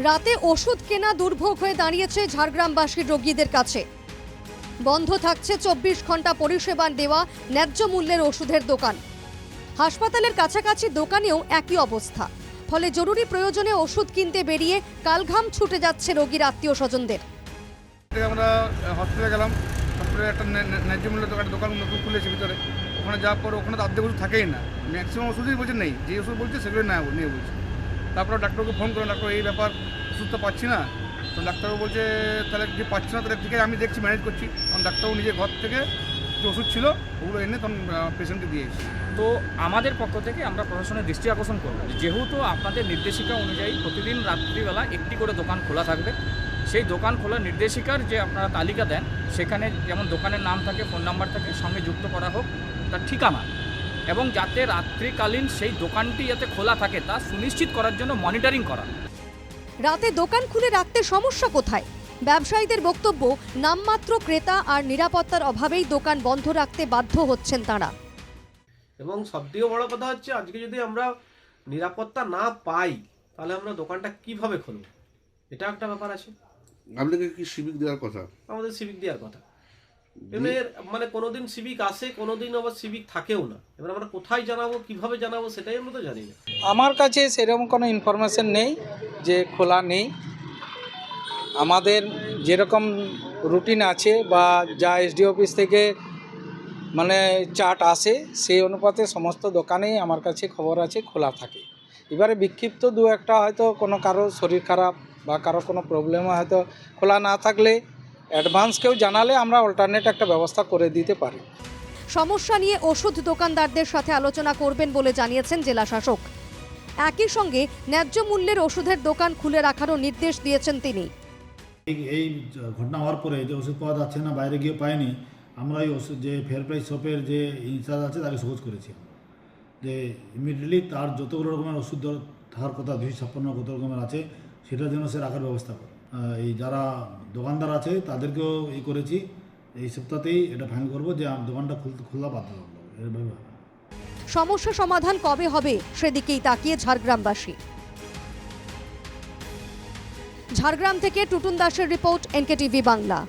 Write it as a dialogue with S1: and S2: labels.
S1: রাতে ওষুধ কেনা দুর্ভোগ হয়ে দাঁড়িয়েছে ঝাড়গ্রামবাসীর রোগীদের কাছে। বন্ধ থাকছে 24 ঘন্টা পরিষেবা দেওয়া ন্যায্য মূল্যের ওষুধের দোকান। হাসপাতালের কাছাকাছি দোকানেও একই অবস্থা। ফলে জরুরি প্রয়োজনে ওষুধ কিনতে বেরিয়ে কালঘাম ছুটে যাচ্ছে রোগীর আত্মীয় স্বজনদের।
S2: আমরা হসপিটালে গেলাম, হসপিটালে একটা ন্যায্য মূল্যের দোকান নতুন খুলেছে ভিতরে। ওখানে যাওয়ার পর ওখানে তো অর্ধেক ওষুধ থাকেই না, ম্যাক্সিমাম ওষুধই বলছে নেই, যে ওষুধ বলছে সেগুলো নিয়ে বলছে। তারপরে ডাক্তারকে ফোন করলাম, ডাক্তার এই ব্যাপার ওষুধ তো পাচ্ছি না। তো ডাক্তারবাবু বলছে তাহলে যে পাচ্ছি না তাহলে ঠিক আছে আমি দেখছি, ম্যানেজ করছি। কারণ ডাক্তারবাবু নিজের ঘর থেকে যে ওষুধ ছিল ওগুলো এনে তখন পেশেন্টকে দিয়েছি।
S3: তো আমাদের পক্ষ থেকে আমরা প্রশাসনের দৃষ্টি আকর্ষণ করব, যেহেতু আপনাদের নির্দেশিকা অনুযায়ী প্রতিদিন রাত্রিবেলা একটি করে দোকান খোলা থাকবে। সেই দোকান খোলার নির্দেশিকার যে আপনারা তালিকা দেন, সেখানে যেমন দোকানের নাম থাকে, ফোন নাম্বার থাকে, সঙ্গে যুক্ত করা হোক তার ঠিকানা, এবং যাতে রাত্রিকালীন সেই দোকানটি যাতে খোলা থাকে তা সুনিশ্চিত করার জন্য মনিটরিং করা।
S1: রাতে দোকান খুলে রাখতে সমস্যা কোথায়? ব্যবসায়ীদের বক্তব্য, নামমাত্র ক্রেতা আর নিরাপত্তার অভাবেই দোকান বন্ধ রাখতে বাধ্য হচ্ছেন তারা।
S4: এবং সবথেকে বড় কথা হচ্ছে, আজকে যদি আমরা নিরাপত্তা না পাই তাহলে আমরা দোকানটা কিভাবে খুলব, এটা একটা ব্যাপার আছে।
S5: আপনাকে কি সিভিক দেওয়ার কথা?
S4: আমাদের সিভিক দেওয়ার কথা। এবার মানে কোনোদিন সিভিক আসে, কোনোদিন আবার সিভিক থাকেও না। এবার আমরা কোথায় জানাবো, কিভাবে জানাবো, সেটাই আমরা তো জানি না।
S6: আমার কাছে সেরকম কোনো ইনফরমেশন নেই যে খোলা নেই। আমাদের যেরকম রুটিন আছে বা যা এসডি অফিস থেকে মানে চার্ট আসে, সেই অনুপাতে সমস্ত দোকানেই আমার কাছে খবর আছে খোলা থাকে। এবারে বিক্ষিপ্ত দু একটা হয়তো কোনো কারো শরীর খারাপ বা কারো কোনো প্রবলেমে হয়তো খোলা না থাকলে অ্যাডভান্স কেউ জানালে আমরা অল্টারনেট একটা ব্যবস্থা করে দিতে পারি।
S1: সমস্যা নিয়ে ওষুধ দোকানদারদের সাথে আলোচনা করবেন বলে জানিয়েছেন জেলা শাসক। একই সঙ্গে ন্যায্য মূল্যের ওষুধের দোকান খুলে রাখারও নির্দেশ দিয়েছেন তিনি।
S7: এই ঘটনা হওয়ার পরে যে ওষুধ পাওয়া যাচ্ছে না, বাইরে গিয়ে পায়নি, আমরা এই ওষুধ যে ফেয়ার প্রাইস শপের যে ইনচার্জ আছে তাকে সহজ করেছি যে ইমিডিয়েটলি তার যতগুলো রকমের ওষুধ থাকার কথা 256 কত রকমের আছে সেটার জন্য সে রাখার ব্যবস্থা করে। এই যারা দোকানদার আছে তাদেরকেও করেছি, এই সপ্তাহতেই এটা ফাইনাল করবো যে দোকানটা খোলা বাধ্যতামূলক।
S1: সমস্যা সমাধান কবে হবে সেদিকেই তাকিয়ে ঝাড়গ্রামবাসী। ঝাড়গ্রাম থেকে টুটুন দাসের রিপোর্ট, এনকেটিভি বাংলা।